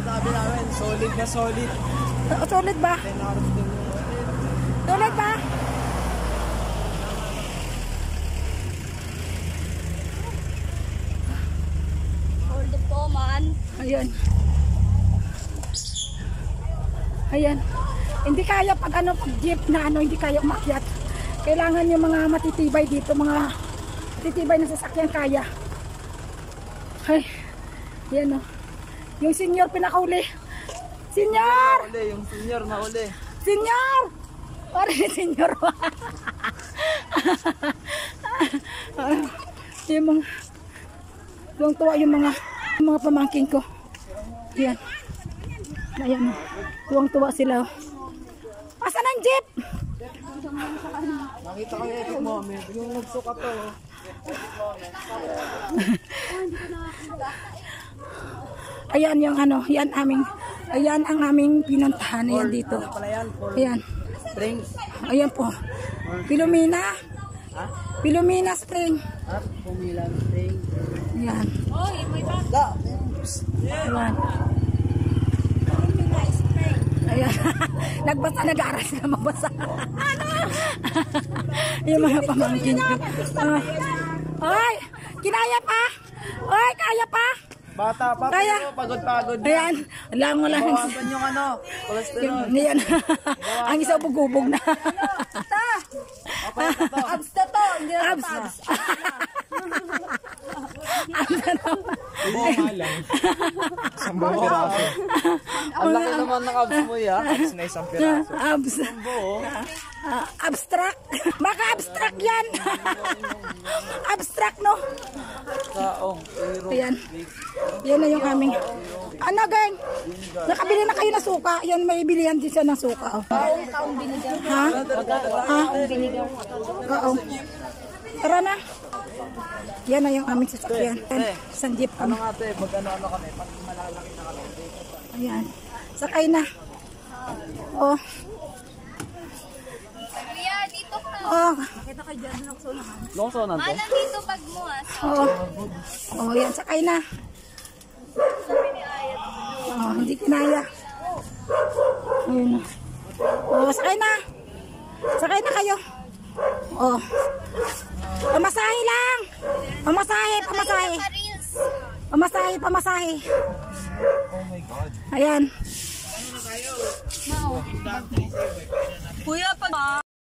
sabi namin, solid na solid. Solid ba? 10 hours din. Solid ba? Hold up po, man. Ayan. Ayan. Hindi kaya pag ano, pag jeep na ano, hindi kaya umakyat. Kailangan yung mga matitibay dito, mga matitibay na sasakyan kaya. Ay, yan o. Yung senior pinakauli. Senior! Yung senior na uli. Senior! Parang senior. Yung mga, tuwang-tuwa yung mga pamangkin ko. Yan. Ayan o. Tuwang-tuwa sila o. Asan ang jeep? Nakita ko yung ikot mo, yung nagsuka to. Ayan yung ano, yan ang aming pinuntahan. Ayan dito. Ayan. Ayan po. Pilomena. Pilomena Spring. Pumilang spring. Ayan. Ayan. Ayan. Nagbasa, nag-aaral sila magbasa. Yung mga pamangkin ko. Ay, kinaya pa. Ay, kaya pa. Bata pa, Kaya. pero pagod-pagod. Ayan. Alam mo lang. Bawasan yung ano, cholesterol. Ayan. Ang isa bugubog na. Abs na to. Hindi na Abs. abs. Buha lang. Isang buong piraso. Ang laki naman ng abs mo ya. Abs na isang piraso. Abs. Buo. Abstract. Baka abstract yan. Abstract, no? Kaong. Ayan. Yan na yung aming. Ano, gang? Nakabili na kayo ng suka. Yan, may bilihan din siya ng suka. Oh. Kaong binigang. Ha? Ha? Kaong. Tara na. Yan na yung aming sasakyan. Isang jeep Ano kami. nga te, pag ano kami, pag malalaki na kami. Ayan. Sakay na. Oh. Kuya, dito ka. Oh. Longsonan to? Mana dito pag mo ah. Oh. Oh, yan. Sakay na. Oh, hindi kinaya. Ayun na. Oh, sakay na. Sakay na kayo. Oh. Pamasahe lang. Pamasahe, pamasahe. Reels. Pamasahe, pamasahe. Oh my God. Ayan. Kuya, pag